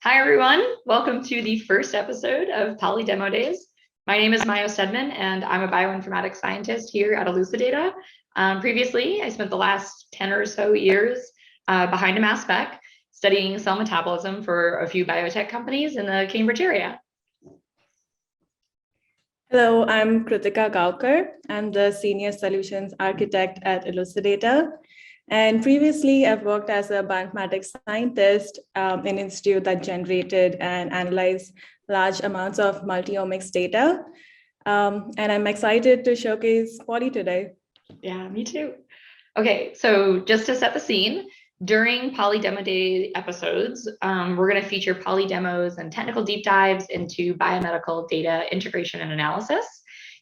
Hi, everyone. Welcome to the first episode of Poly Demo Days. My name is Maya Stedman, and I'm a bioinformatics scientist here at Elucidata. Previously, I spent the last 10 or so years behind a mass spec studying cell metabolism for a few biotech companies in the Cambridge area. Hello, I'm Kritika Gaukar. I'm the Senior Solutions Architect at Elucidata. And previously, I've worked as a bioinformatics scientist in an institute that generated and analyzed large amounts of multi-omics data. And I'm excited to showcase Poly today. Yeah, me too. Okay, so just to set the scene, during Poly Demo Day episodes, we're going to feature Poly demos and technical deep dives into biomedical data integration and analysis.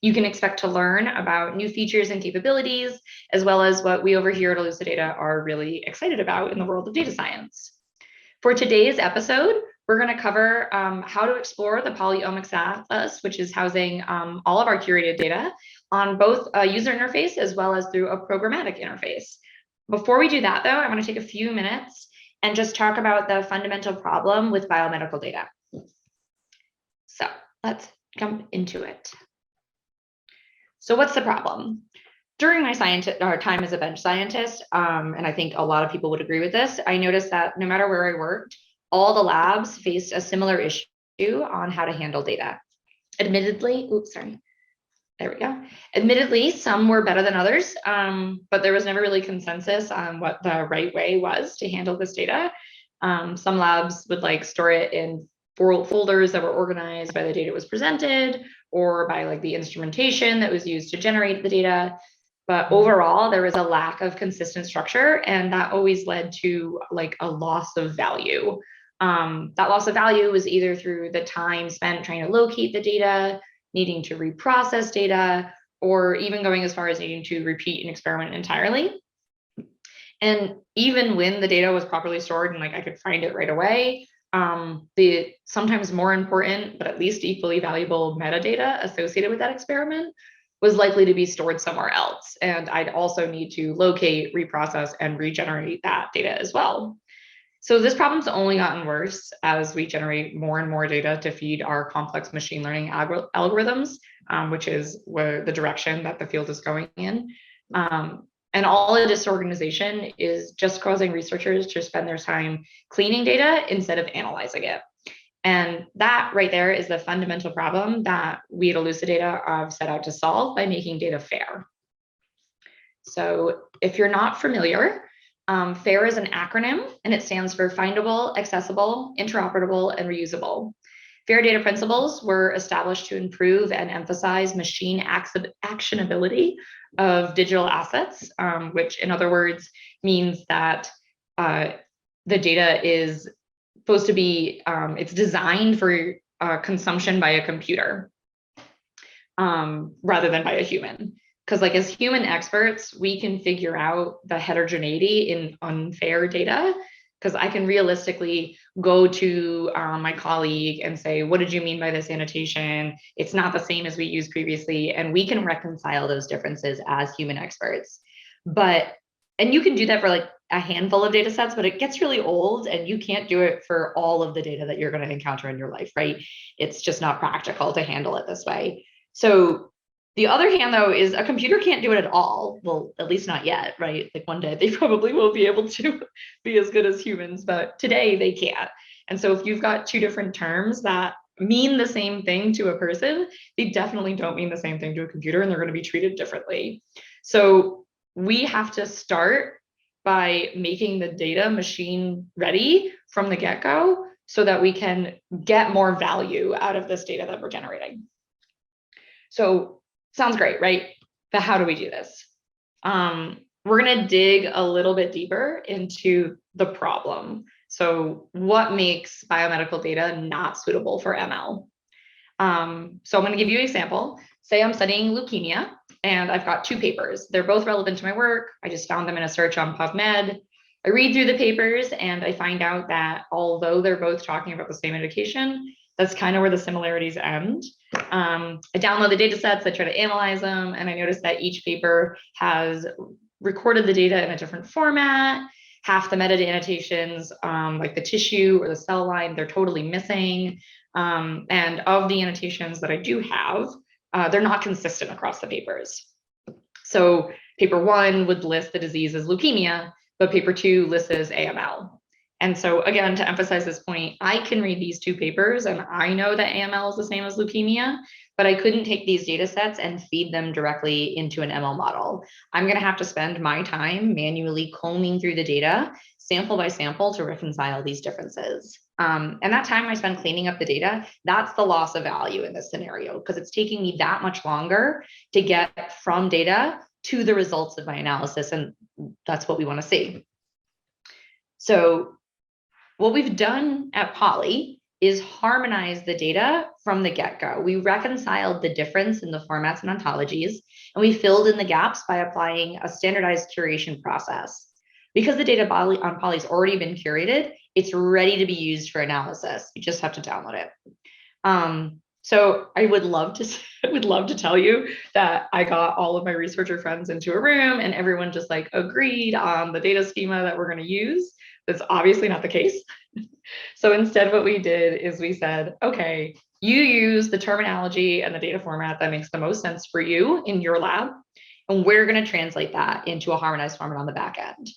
You can expect to learn about new features and capabilities, as well as what we over here at Elucidata are really excited about in the world of data science. For today's episode, we're going to cover how to explore the Poly OmixAtlas, which is housing all of our curated data on both a user interface as well as through a programmatic interface. Before we do that, though, I want to take a few minutes and just talk about the fundamental problem with biomedical data. So let's jump into it. So what's the problem? During my time as a bench scientist, and I think a lot of people would agree with this, I noticed that no matter where I worked, all the labs faced a similar issue on how to handle data. Admittedly, there we go. Admittedly, some were better than others, but there was never really consensus on what the right way was to handle this data. Some labs would store it in folders that were organized by the data was presented or by the instrumentation that was used to generate the data. But overall, there was a lack of consistent structure, and that always led to a loss of value. That loss of value was either through the time spent trying to locate the data, needing to reprocess data, or even going as far as needing to repeat an experiment entirely. And even when the data was properly stored and I could find it right away, the sometimes more important, but at least equally valuable metadata associated with that experiment was likely to be stored somewhere else. And I'd also need to locate, reprocess, and regenerate that data as well. So this problem's only gotten worse as we generate more and more data to feed our complex machine learning algorithms, which is where the direction that the field is going in. And all of this organization is just causing researchers to spend their time cleaning data instead of analyzing it. And that right there is the fundamental problem that we at Elucidata have set out to solve by making data fair. So if you're not familiar, FAIR is an acronym, and it stands for Findable, Accessible, Interoperable, and Reusable. FAIR data principles were established to improve and emphasize machine actionability of digital assets, which in other words means that the data is supposed to be, it's designed for consumption by a computer rather than by a human. Because as human experts, we can figure out the heterogeneity in unfair data, because I can realistically go to my colleague and say, what did you mean by this annotation? It's not the same as we used previously. And we can reconcile those differences as human experts. And you can do that for a handful of data sets, but it gets really old and you can't do it for all of the data that you're going to encounter in your life, right? It's just not practical to handle it this way. So the other hand, though, is a computer can't do it at all. Well, at least not yet, right? One day they probably will be able to be as good as humans, but today they can't. And so if you've got two different terms that mean the same thing to a person, they definitely don't mean the same thing to a computer, and they're going to be treated differently. So we have to start by making the data machine ready from the get-go so that we can get more value out of this data that we're generating. So sounds great, right? But how do we do this? We're going to dig a little bit deeper into the problem. So what makes biomedical data not suitable for ML? So I'm going to give you an example. Say I'm studying leukemia and I've got two papers. They're both relevant to my work. I just found them in a search on PubMed. I read through the papers and I find out that although they're both talking about the same indication, that's kind of where the similarities end. I download the data sets, I try to analyze them, and I notice that each paper has recorded the data in a different format, half the metadata annotations, like the tissue or the cell line, they're totally missing. And of the annotations that I do have, they're not consistent across the papers. So paper 1 would list the disease as leukemia, but paper 2 lists it as AML. And so again, to emphasize this point, I can read these 2 papers and I know that AML is the same as leukemia, but I couldn't take these data sets and feed them directly into an ML model. I'm going to have to spend my time manually combing through the data, sample by sample, to reconcile these differences. And that time I spend cleaning up the data, that's the loss of value in this scenario, because it's taking me that much longer to get from data to the results of my analysis. And that's what we want to see. So what we've done at Poly is harmonize the data from the get-go. We reconciled the difference in the formats and ontologies, and we filled in the gaps by applying a standardized curation process. Because the data on Poly has already been curated, it's ready to be used for analysis. You just have to download it. So I would love to tell you that I got all of my researcher friends into a room and everyone just like agreed on the data schema that we're going to use. That's obviously not the case. So instead, what we did is we said, okay, you use the terminology and the data format that makes the most sense for you in your lab, and we're going to translate that into a harmonized format on the back end.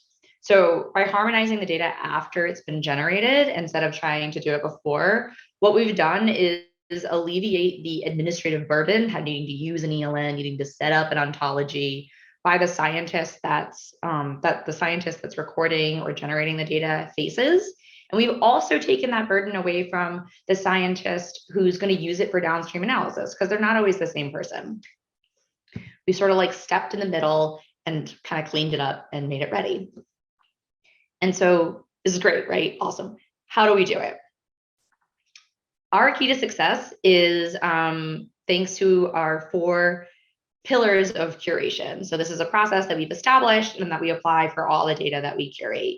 So by harmonizing the data after it's been generated, instead of trying to do it before, what we've done is alleviate the administrative burden, needing to use an ELN, needing to set up an ontology by the scientist that the scientist that's recording or generating the data faces. And we've also taken that burden away from the scientist who's going to use it for downstream analysis, because they're not always the same person. We sort of like stepped in the middle and kind of cleaned it up and made it ready. And so this is great, right? Awesome. How do we do it? Our key to success is thanks to our 4 pillars of curation. So this is a process that we've established and that we apply for all the data that we curate.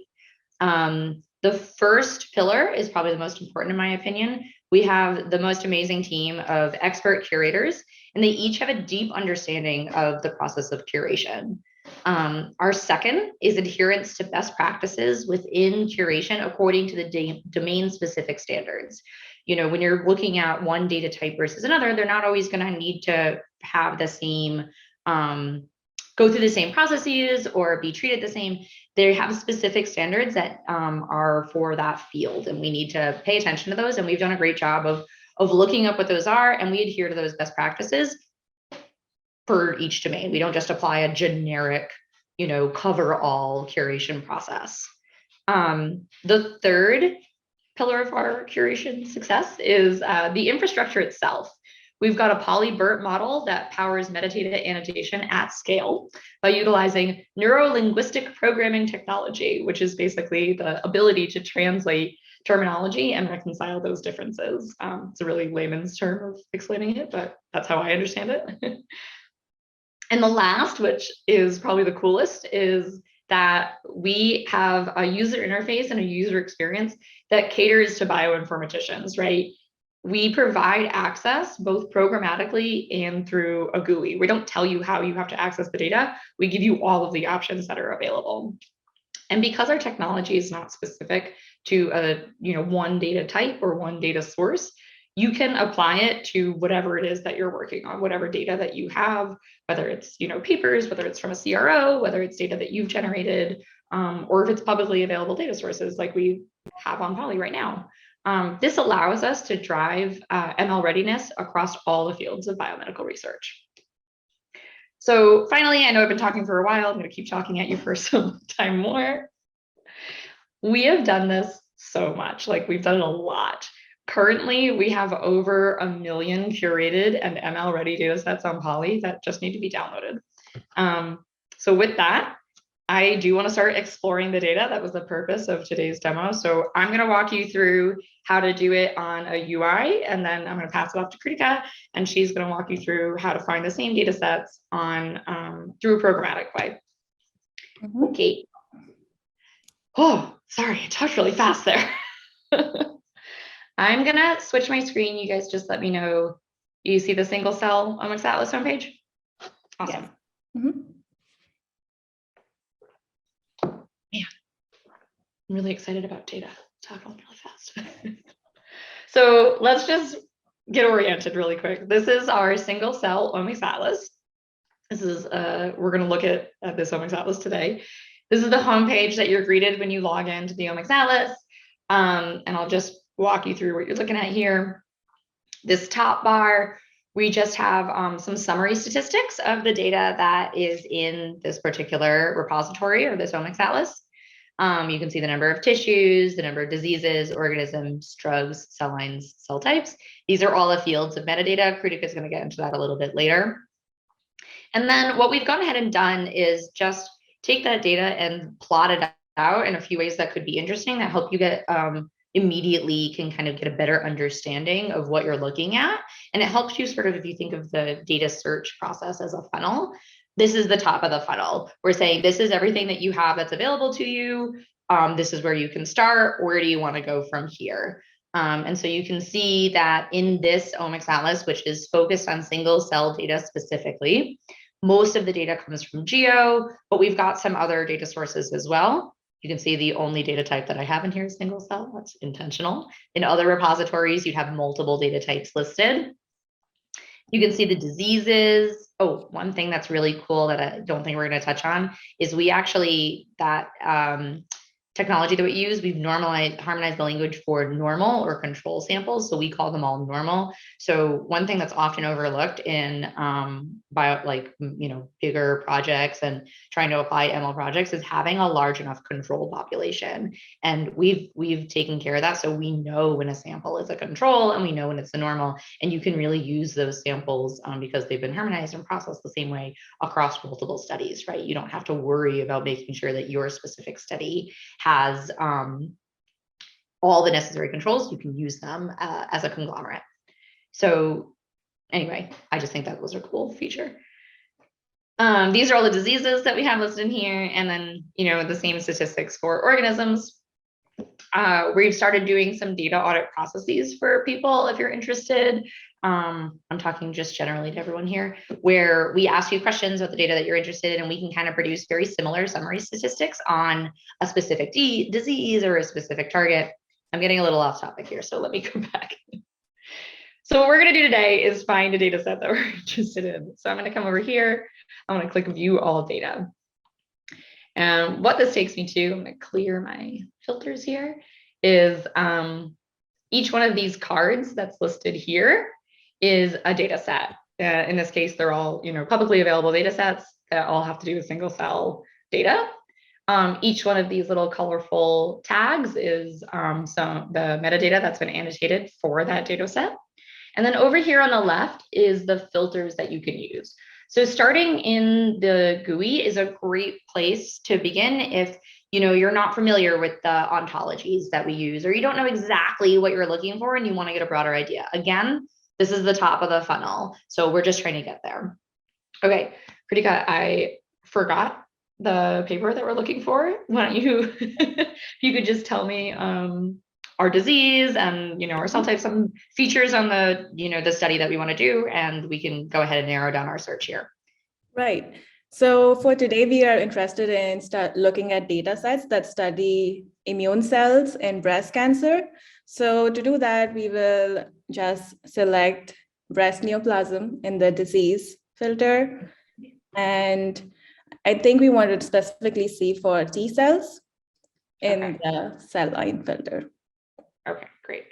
The first pillar is probably the most important in my opinion. We have the most amazing team of expert curators, and they each have a deep understanding of the process of curation. Our second is adherence to best practices within curation according to the domain-specific standards. You know, when you're looking at one data type versus another, they're not always going to need to have the same, go through the same processes or be treated the same. They have specific standards that are for that field, and we need to pay attention to those. And we've done a great job of looking up what those are, and we adhere to those best practices for each domain. We don't just apply a generic, you know, cover all curation process. The third pillar of our curation success is the infrastructure itself. We've got a PolyBERT model that powers metadata annotation at scale by utilizing neuro-linguistic programming technology, which is basically the ability to translate terminology and reconcile those differences. It's a really layman's term of explaining it, but that's how I understand it. And the last, which is probably the coolest, is that we have a user interface and a user experience that caters to bioinformaticians, right? We provide access both programmatically and through a GUI. We don't tell you how you have to access the data. We give you all of the options that are available. And because our technology is not specific to a one data type or one data source, you can apply it to whatever it is that you're working on, whatever data that you have, whether it's papers, whether it's from a CRO, whether it's data that you've generated, or if it's publicly available data sources like we have on Poly right now. This allows us to drive ML readiness across all the fields of biomedical research. So finally, I know I've been talking for a while. I'm going to keep talking at you for some time more. We have done this so much, like we've done it a lot. Currently, we have over 1 million curated and ML ready data sets on Poly that just need to be downloaded. So with that, I do want to start exploring the data. That was the purpose of today's demo. So I'm going to walk you through how to do it on a UI, and then I'm going to pass it off to Kritika, and she's going to walk you through how to find the same data sets on through a programmatic way. Mm-hmm. Okay. Oh, sorry, I talked really fast there. I'm going to switch my screen. You guys just let me know. You see the single cell OmixAtlas homepage? Awesome. Yes. Mm-hmm. Man. I'm really excited about data. Talking really fast. So let's just get oriented really quick. This is our single cell OmixAtlas. This is, we're going to look at this OmixAtlas today. This is the homepage that you're greeted when you log into the OmixAtlas. And I'll just walk you through what you're looking at here. This top bar, we just have some summary statistics of the data that is in this particular repository or this OmixAtlas. You can see the number of tissues, the number of diseases, organisms, drugs, cell lines, cell types. These are all the fields of metadata. Kritika is going to get into that a little bit later. And then what we've gone ahead and done is just take that data and plot it out in a few ways that could be interesting that help you get immediately can kind of get a better understanding of what you're looking at. And it helps you sort of, if you think of the data search process as a funnel, this is the top of the funnel. We're saying this is everything that you have that's available to you. This is where you can start. Where do you want to go from here? And so you can see that in this OmixAtlas, which is focused on single cell data specifically, most of the data comes from Geo, but we've got some other data sources as well. You can see the only data type that I have in here is single cell. That's intentional. In other repositories, you'd have multiple data types listed. You can see the diseases. Oh, one thing that's really cool that I don't think we're going to touch on is we actually, that technology that we use, we've harmonized the language for normal or control samples. So we call them all normal. So one thing that's often overlooked in bigger projects and trying to apply ML projects is having a large enough control population. And we've taken care of that. So we know when a sample is a control and we know when it's a normal, and you can really use those samples because they've been harmonized and processed the same way across multiple studies, right? You don't have to worry about making sure that your specific study has all the necessary controls. You can use them as a conglomerate. So anyway, I just think that was a cool feature. These are all the diseases that we have listed in here, and then the same statistics for organisms. We've started doing some data audit processes for people if you're interested. I'm talking just generally to everyone here, where we ask you questions about the data that you're interested in, and we can kind of produce very similar summary statistics on a specific disease or a specific target. I'm getting a little off topic here, so let me go back. So what we're going to do today is find a data set that we're interested in. So I'm going to come over here. I'm going to click view all data. And what this takes me to, I'm going to clear my filters here, is each one of these cards that's listed here is a data set. In this case, they're all publicly available data sets that all have to do with single cell data. Each one of these little colorful tags is the metadata that's been annotated for that data set. And then over here on the left is the filters that you can use. So starting in the GUI is a great place to begin if you're not familiar with the ontologies that we use, or you don't know exactly what you're looking for and you want to get a broader idea. Again, this is the top of the funnel. So we're just trying to get there. Okay, Kritika, I forgot the paper that we're looking for. Why don't you, if you could just tell me our disease and our cell type, some features on the the study that we want to do, and we can go ahead and narrow down our search here. Right. So for today, we are interested in looking at data sets that study immune cells in breast cancer. So to do that, we will just select breast neoplasm in the disease filter. And I think we want to specifically see for T cells in the cell line filter. Okay, great.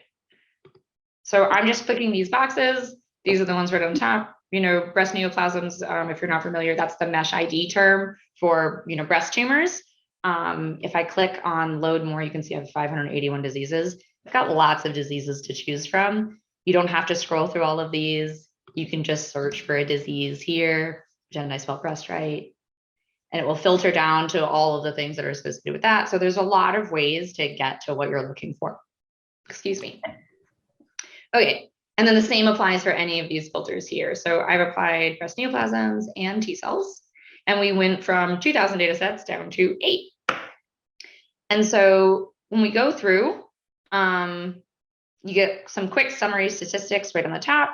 So I'm just clicking these boxes. These are the ones right on top. Breast neoplasms, if you're not familiar, that's the mesh ID term for, breast tumors. If I click on load more, you can see I have 581 diseases. I've got lots of diseases to choose from. You don't have to scroll through all of these. You can just search for a disease here. Jen, I spelled breast right. And it will filter down to all of the things that are associated with that. So there's a lot of ways to get to what you're looking for. Excuse me. Okay, and then the same applies for any of these filters here. So I've applied breast neoplasms and T cells, and we went from 2,000 data sets down to 8. And so when we go through, you get some quick summary statistics right on the top.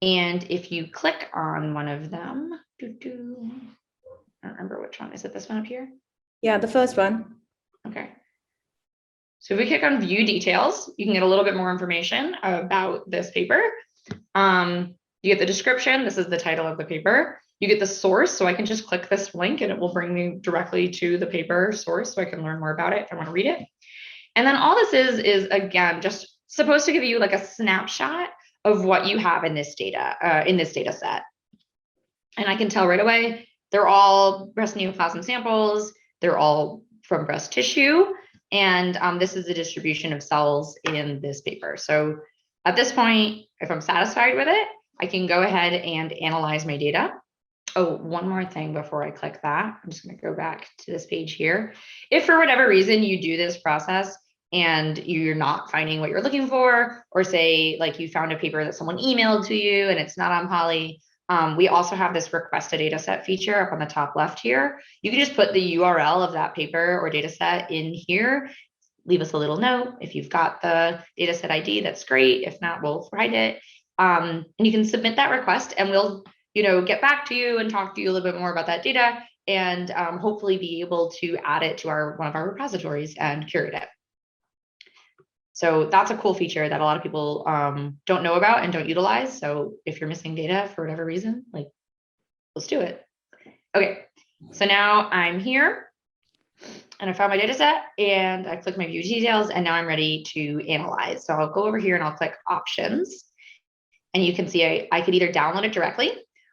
And if you click on one of them, I don't remember which one. Is it this one up here? Yeah, the first one. Okay. So if we click on view details, you can get a little bit more information about this paper. You get the description. This is the title of the paper. You get the source. So I can just click this link and it will bring me directly to the paper source so I can learn more about it if I want to read it. And then all this is again, just supposed to give you like a snapshot of what you have in this data set. And I can tell right away, they're all breast neoplasm samples. They're all from breast tissue. And this is the distribution of cells in this paper. So at this point, if I'm satisfied with it, I can go ahead and analyze my data. Oh, one more thing before I click that. I'm just going to go back to this page here. If for whatever reason you do this process and you're not finding what you're looking for, or say like you found a paper that someone emailed to you and it's not on Poly, we also have this request a data set feature up on the top left here. You can just put the URL of that paper or data set in here, leave us a little note. If you've got the data set ID, that's great. If not, we'll find it. And you can submit that request and we'll get back to you and talk to you a little bit more about that data and hopefully be able to add it to one of our repositories and curate it. So that's a cool feature that a lot of people don't know about and don't utilize. So if you're missing data for whatever reason, like, let's do it. Okay, so now I'm here and I found my data set and I click my view details and now I'm ready to analyze. So I'll go over here and I'll click options. And you can see I could either download it directly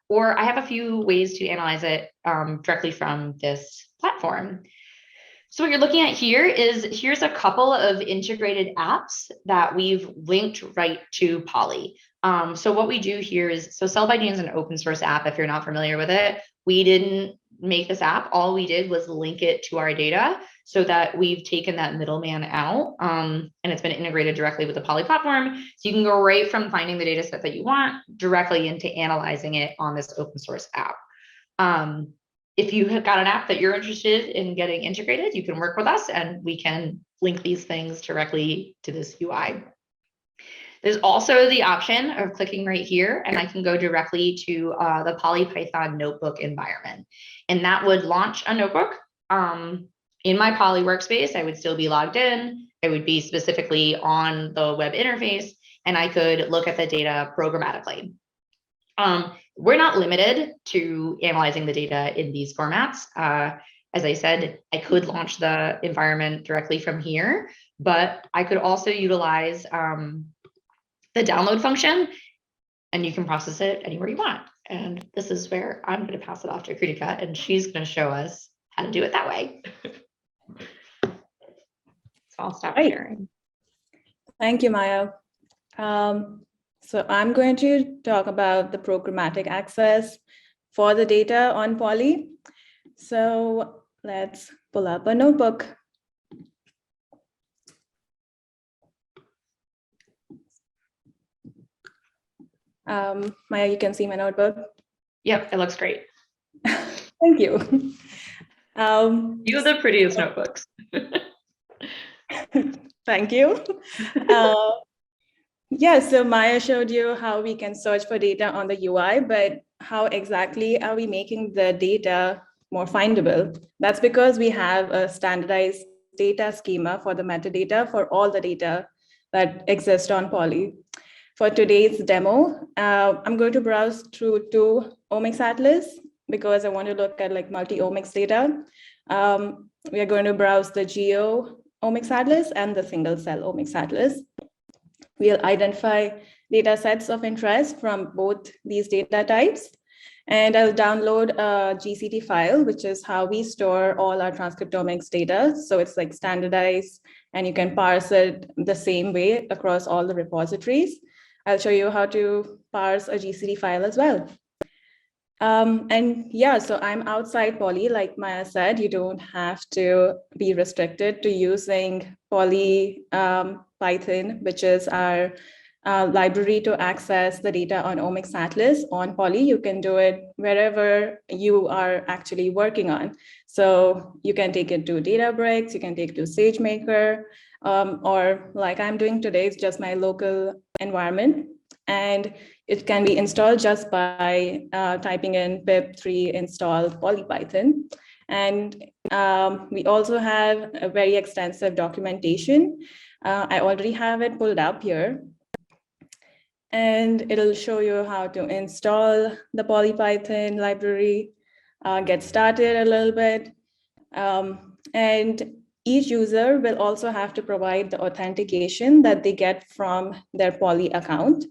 or I have a few ways to analyze it directly from this platform. So what you're looking at here here's a couple of integrated apps that we've linked right to Poly. So what we do here is, so Cell by Gene is an open source app. If you're not familiar with it, we didn't make this app. All we did was link it to our data so that we've taken that middleman out and it's been integrated directly with the Poly platform. So you can go right from finding the data set that you want directly into analyzing it on this open source app. If you have got an app that you're interested in getting integrated, you can work with us and we can link these things directly to this UI. There's also the option of clicking right here and I can go directly to the PolyPython notebook environment. And that would launch a notebook. In my Poly workspace, I would still be logged in. I would be specifically on the web interface and I could look at the data programmatically. We're not limited to analyzing the data in these formats. As I said, I could launch the environment directly from here, but I could also utilize the download function and you can process it anywhere you want. And this is where I'm going to pass it off to Kritika and she's going to show us how to do it that way. So I'll stop sharing. Thank you, Maya. So I'm going to talk about the programmatic access for the data on Poly. So let's pull up a notebook. Maya, you can see my notebook. Yep, it looks great. Thank you. You have the prettiest notebooks. Thank you. Yeah, so Maya showed you how we can search for data on the UI, but how exactly are we making the data more findable? That's because we have a standardized data schema for the metadata for all the data that exist on Poly. For today's demo, I'm going to browse through to OmixAtlas because I want to look at like multi-omics data. We are going to browse the Geo OmixAtlas and the single cell OmixAtlas. We'll identify data sets of interest from both these data types. And I'll download a GCT file, which is how we store all our transcriptomics data. So it's like standardized and you can parse it the same way across all the repositories. I'll show you how to parse a GCT file as well. And yeah, so I'm outside Poly, like Maya said, you don't have to be restricted to using Poly Python, which is our library to access the data on OmixAtlas on Poly. You can do it wherever you are actually working on. So you can take it to Databricks, you can take it to SageMaker, or like I'm doing today, it's just my local environment. And it can be installed just by typing in pip3 install polypython. And we also have a very extensive documentation. I already have it pulled up here. And it'll show you how to install the PolyPython library, get started a little bit. And each user will also have to provide the authentication that they get from their Poly account.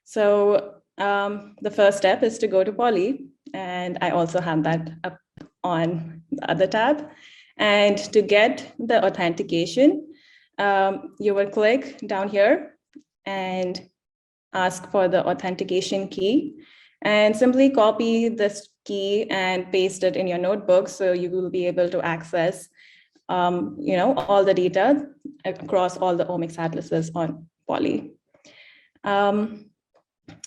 So the first step is to go to Poly, and I also have that up on the other tab. And to get the authentication, you will click down here and ask for the authentication key, and simply copy this key and paste it in your notebook so you will be able to access all the data across all the omics atlases on Poly,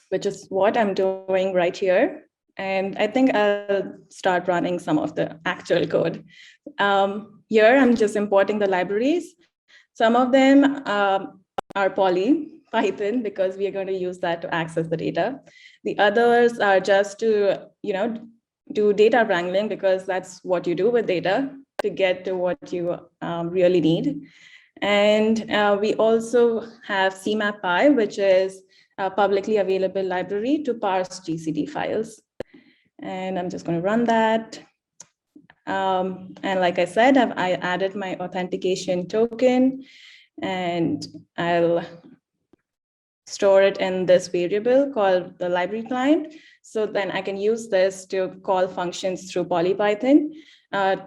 which is what I'm doing right here. And I think I'll start running some of the actual code. Here, I'm just importing the libraries. Some of them are Python because we are going to use that to access the data. The others are just to, do data wrangling because that's what you do with data to get to what you really need. And we also have CMAPI, which is a publicly available library to parse GCD files. And I'm just going to run that. And like I said, I added my authentication token, and I'll store it in this variable called the library client. So then I can use this to call functions through PolyPython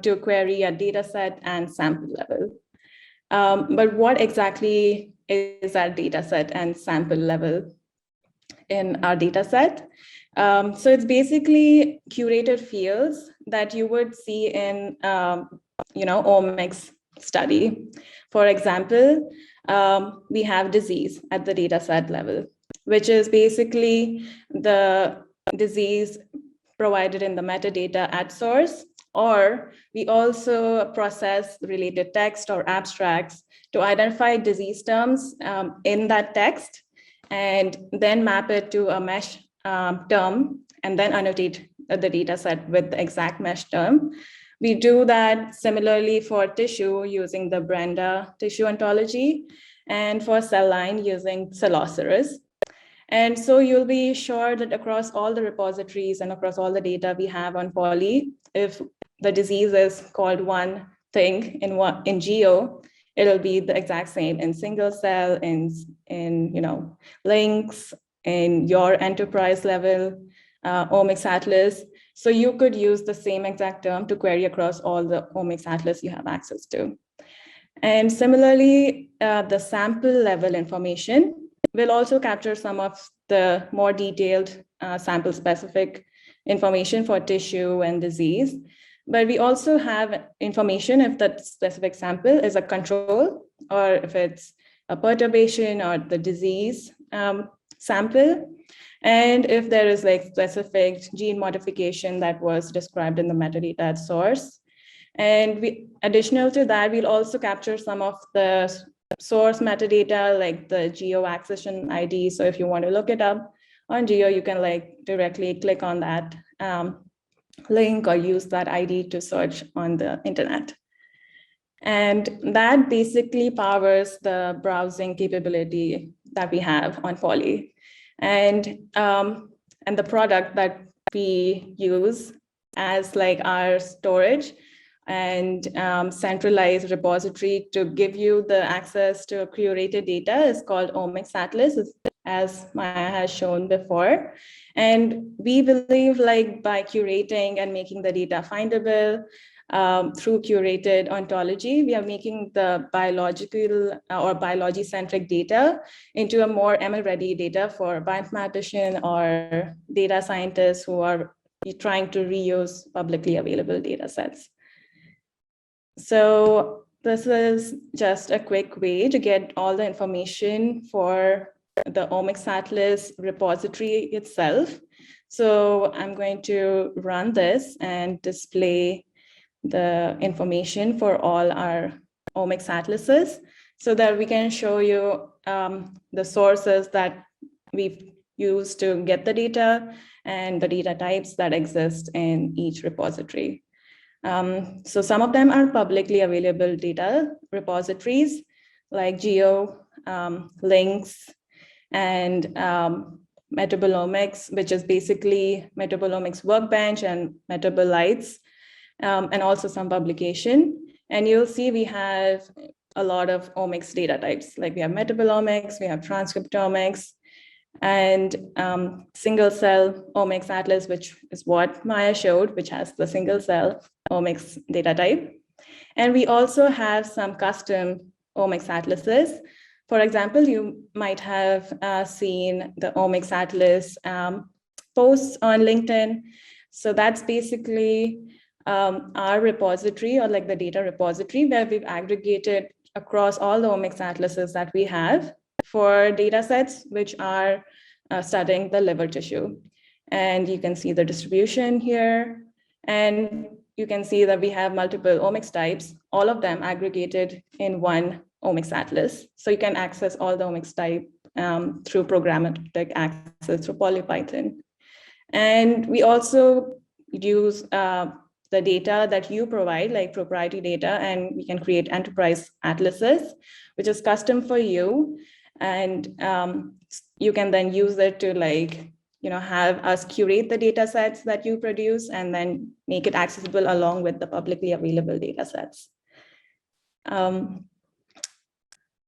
to query a data set and sample level. But what exactly is that data set and sample level in our data set? So it's basically curated fields that you would see in, omics study. For example, we have disease at the data set level, which is basically the disease provided in the metadata at source, or we also process related text or abstracts to identify disease terms in that text, and then map it to a mesh term, and then annotate the data set with the exact mesh term. We do that similarly for tissue using the Brenda tissue ontology, and for cell line using Celoceros. And so you'll be sure that across all the repositories and across all the data we have on Poly, if the disease is called one thing in geo, it'll be the exact same in single cell, in links, in your enterprise level omics atlas. So you could use the same exact term to query across all the omics atlas you have access to. And similarly, the sample level information will also capture some of the more detailed sample specific information for tissue and disease. But we also have information if that specific sample is a control, or if it's a perturbation or the disease sample. And if there is like specific gene modification that was described in the metadata at source. And additional to that, we'll also capture some of the source metadata, like the geo accession ID. So if you want to look it up on geo, you can directly click on that link or use that ID to search on the internet. And that basically powers the browsing capability that we have on Poly. And the product that we use as our storage and centralized repository to give you the access to curated data is called OmixAtlas, as Maya has shown before. And we believe by curating and making the data findable through curated ontology, we are making the biological or biology-centric data into a more ML-ready data for bioinformatician or data scientists who are trying to reuse publicly available data sets. So this is just a quick way to get all the information for the OmixAtlas repository itself. So I'm going to run this and display the information for all our omics atlases so that we can show you the sources that we've used to get the data and the data types that exist in each repository. So some of them are publicly available data repositories like Geo, Links, and Metabolomics, which is basically Metabolomics Workbench and Metabolites, and also some publication. And you'll see we have a lot of omics data types, like we have metabolomics, we have transcriptomics, and single cell OmixAtlas, which is what Maya showed, which has the single cell omics data type. And we also have some custom omics atlases. For example, you might have seen the OmixAtlas posts on LinkedIn. So that's basically our repository, or like the data repository, where we've aggregated across all the omics atlases that we have for data sets which are studying the liver tissue. And you can see the distribution here. And you can see that we have multiple omics types, all of them aggregated in one omics atlas. So you can access all the omics type through programmatic access through PolyPython. And we also use the data that you provide, like proprietary data, and we can create enterprise atlases, which is custom for you. And you can then use it to have us curate the data sets that you produce and then make it accessible along with the publicly available data sets.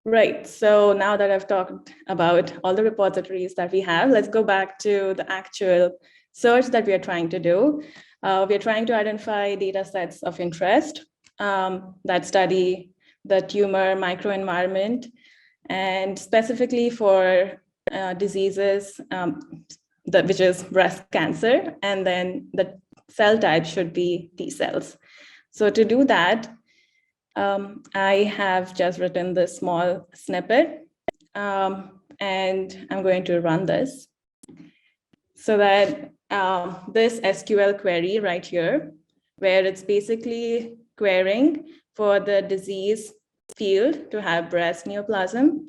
Right, so now that I've talked about all the repositories that we have, let's go back to the actual search that we are trying to do. We are trying to identify data sets of interest that study the tumor microenvironment, and specifically for diseases, which is breast cancer, and then the cell type should be T cells. So to do that, I have just written this small snippet, and I'm going to run this so that this SQL query right here, where it's basically querying for the disease field to have breast neoplasm,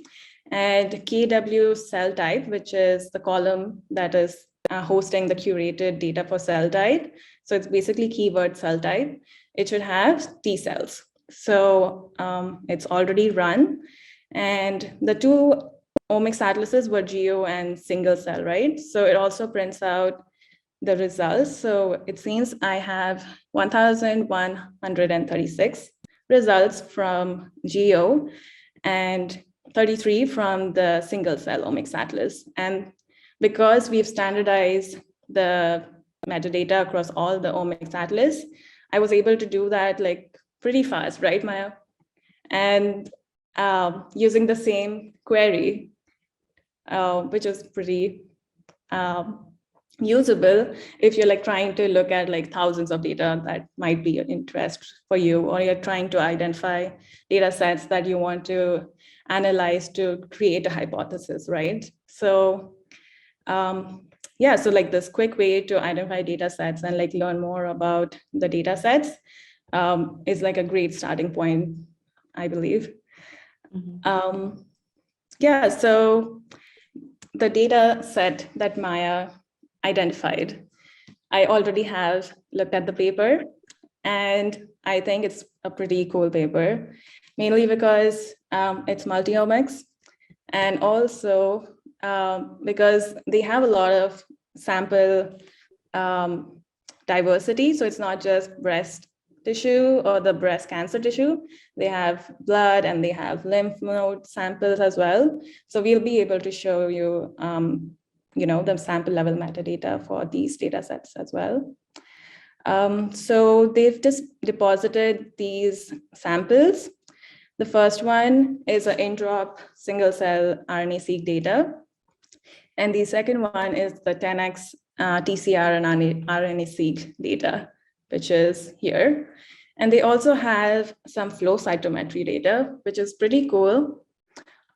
and KW cell type, which is the column that is hosting the curated data for cell type. So it's basically keyword cell type. It should have T cells. So it's already run. And the two omics atlases were geo and single cell, right? So it also prints out the results. So it seems I have 1,136 results from geo and 33 from the single cell omics atlas. And because we've standardized the metadata across all the omics atlas, I was able to do that pretty fast, right, Maya? And using the same query, which is pretty usable if you're trying to look at thousands of data that might be of interest for you, or you're trying to identify data sets that you want to analyze to create a hypothesis, right? So yeah, so this quick way to identify data sets and learn more about the data sets is a great starting point, I believe. Mm-hmm. Yeah, so the data set that Maya identified, I already have looked at the paper, and I think it's a pretty cool paper, mainly because it's multi-omics, and also because they have a lot of sample diversity. So it's not just breast tissue or the breast cancer tissue. They have blood and they have lymph node samples as well. So we'll be able to show you, the sample level metadata for these data sets as well. So they've just deposited these samples. The first one is an in-drop single cell RNA-seq data. And the second one is the 10x TCR and RNA-seq data, which is here. And they also have some flow cytometry data, which is pretty cool.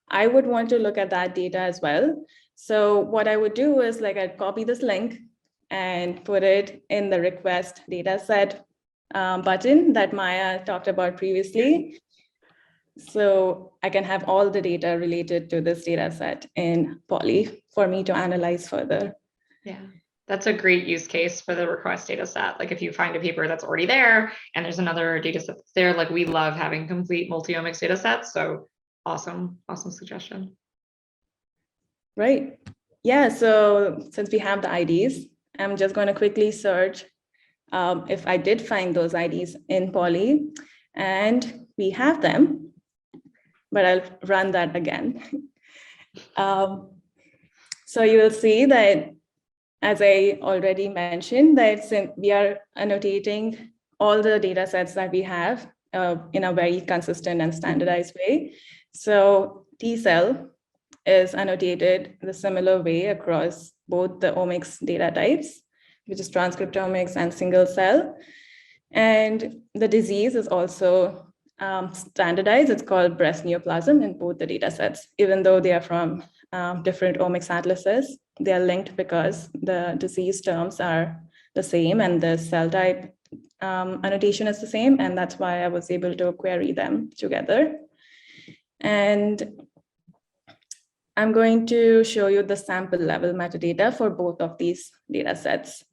I would want to look at that data as well. So what I would do is I'd copy this link and put it in the request dataset button that Maya talked about previously. So I can have all the data related to this data set in Poly for me to analyze further. Yeah. That's a great use case for the request data set. Like if you find a paper that's already there and there's another data set that's there, like we love having complete multi-omics data sets. So awesome, awesome suggestion. Right. Yeah, so since we have the IDs, I'm just going to quickly search if I did find those IDs in Poly, and we have them, but I'll run that again. So you will see that, as I already mentioned, that since we are annotating all the data sets that we have in a very consistent and standardized way. So T cell is annotated the similar way across both the omics data types, which is transcriptomics and single cell. And the disease is also standardized. It's called breast neoplasm in both the data sets, even though they are from different omics atlases. They are linked because the disease terms are the same and the cell type annotation is the same. And that's why I was able to query them together. And I'm going to show you the sample level metadata for both of these data sets.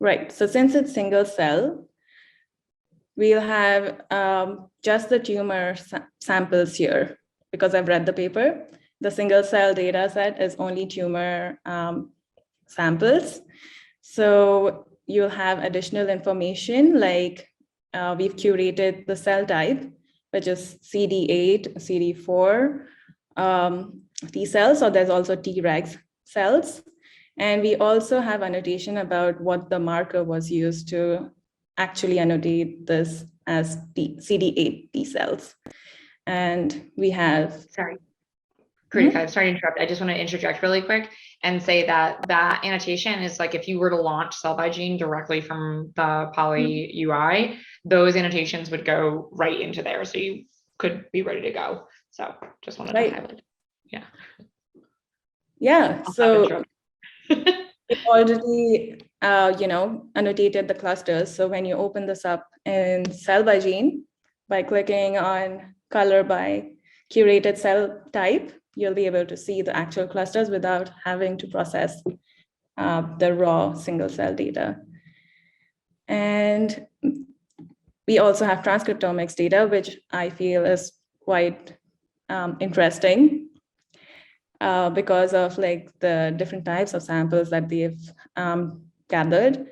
Right, so since it's single cell, we'll have just the tumor samples here because I've read the paper. The single cell data set is only tumor samples. So you'll have additional information like we've curated the cell type, which is CD8, CD4 T cells, so there's also Tregs cells. And we also have annotation about what the marker was used to actually annotate this as CD8 T cells. And we have... Sorry. Kritika, I'm sorry to interrupt. I just want to interject really quick and say that that annotation is like if you were to launch cell by gene directly from the Poly UI, those annotations would go right into there. So you could be ready to go. So just wanted to highlight. Yeah. Yeah. So it already, annotated the clusters. So when you open this up in cell by gene, by clicking on color by curated cell type, you'll be able to see the actual clusters without having to process the raw single cell data. And we also have transcriptomics data, which I feel is quite interesting because of like the different types of samples that they've gathered.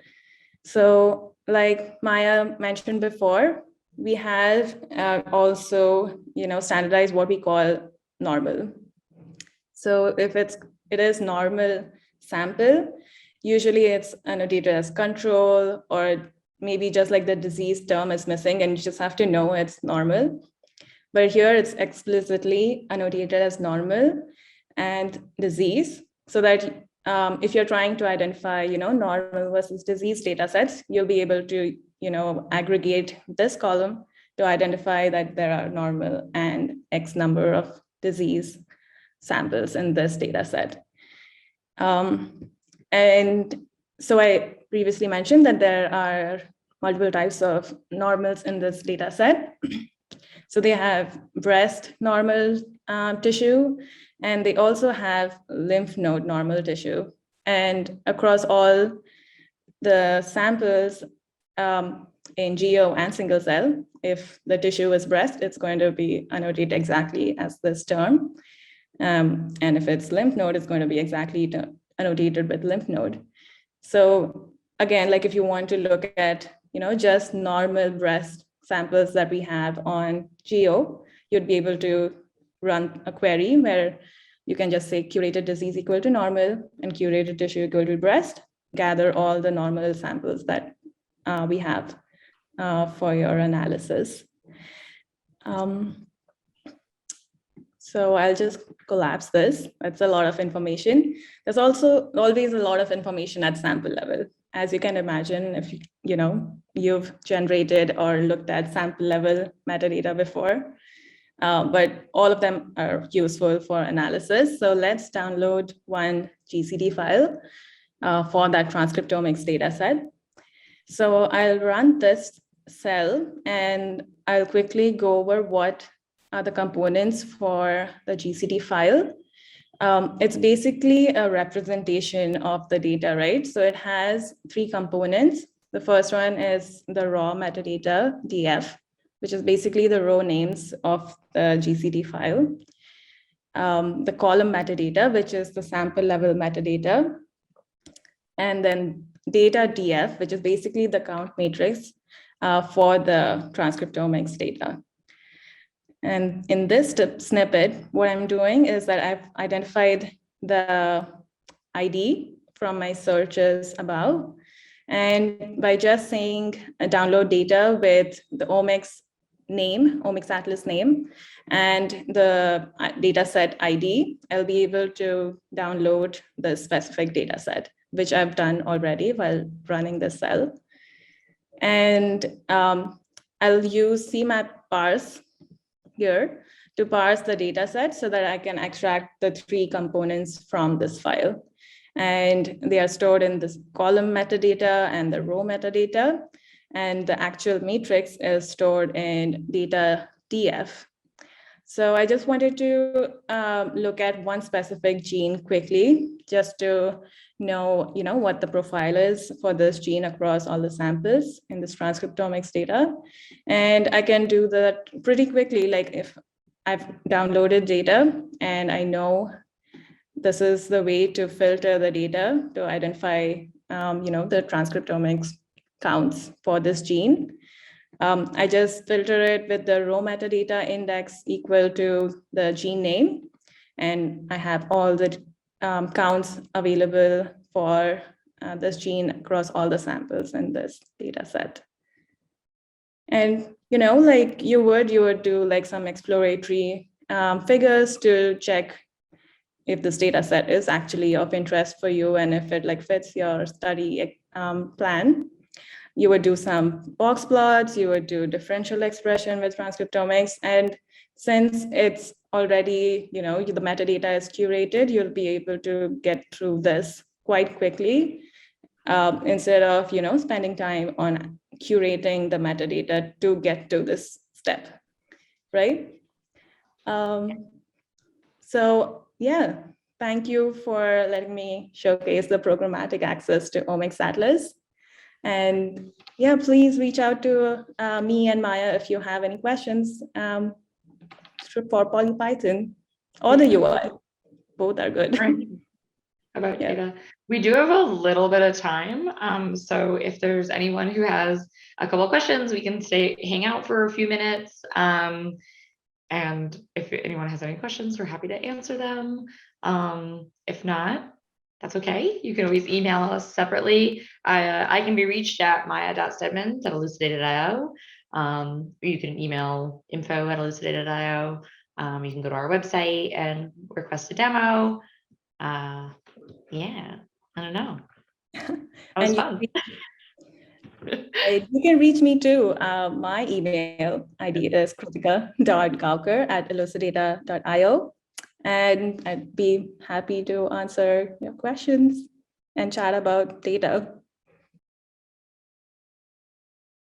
So like Maya mentioned before, we have also, standardized what we call normal. So if it is normal sample, usually it's annotated as control, or maybe just like the disease term is missing and you just have to know it's normal. But here it's explicitly annotated as normal and disease, so that if you're trying to identify, normal versus disease data sets, you'll be able to, aggregate this column to identify that there are normal and X number of disease samples in this data set. And so I previously mentioned that there are multiple types of normals in this data set. So they have breast normal tissue, and they also have lymph node normal tissue. And across all the samples in GEO and single cell, if the tissue is breast, it's going to be annotated exactly as this term. And if it's lymph node, it's going to be exactly annotated with lymph node. So again, like if you want to look at, just normal breast samples that we have on GEO, you'd be able to run a query where you can just say curated disease equal to normal and curated tissue equal to breast, gather all the normal samples that we have for your analysis. So I'll just collapse this. That's a lot of information. There's also always a lot of information at sample level. As you can imagine, if you've generated or looked at sample level metadata before, but all of them are useful for analysis. So let's download one GCD file for that transcriptomics data set. So I'll run this cell and I'll quickly go over what are the components for the GCT file. It's basically a representation of the data, right? So it has three components. The first one is the raw metadata, DF, which is basically the row names of the GCT file. The column metadata, which is the sample level metadata. And then data DF, which is basically the count matrix for the transcriptomics data. And in this snippet, what I'm doing is that I've identified the ID from my searches above. And by just saying download data with the omics name, OmixAtlas name, and the dataset ID, I'll be able to download the specific dataset, which I've done already while running the cell. And I'll use CMap parse here to parse the data set so that I can extract the three components from this file. And they are stored in this column metadata and the row metadata. And the actual matrix is stored in data DF. So I just wanted to look at one specific gene quickly, just to know, what the profile is for this gene across all the samples in this transcriptomics data. And I can do that pretty quickly, like if I've downloaded data and I know this is the way to filter the data to identify, the transcriptomics counts for this gene. I just filter it with the row metadata index equal to the gene name. And I have all the counts available for this gene across all the samples in this data set. And, like you would do like some exploratory figures to check if this data set is actually of interest for you and if it like fits your study plan. You would do some box plots, you would do differential expression with transcriptomics. And since it's already, the metadata is curated, you'll be able to get through this quite quickly instead of, spending time on curating the metadata to get to this step, right? So yeah, thank you for letting me showcase the programmatic access to OmixAtlas. And yeah, please reach out to me and Maya if you have any questions for PolyPython or the UI. Both are good. Right. About data. We do have a little bit of time. So if there's anyone who has a couple of questions, we can hang out for a few minutes. And if anyone has any questions, we're happy to answer them. If not, that's okay. You can always email us separately. I can be reached at maya.stedman@elucidata.io. You can email info@elucidata.io. You can go to our website and request a demo. Yeah, I don't know. That was fun. You can reach me too. My email ID is kritika.gaukar@elucidata.io. And I'd be happy to answer your questions and chat about data.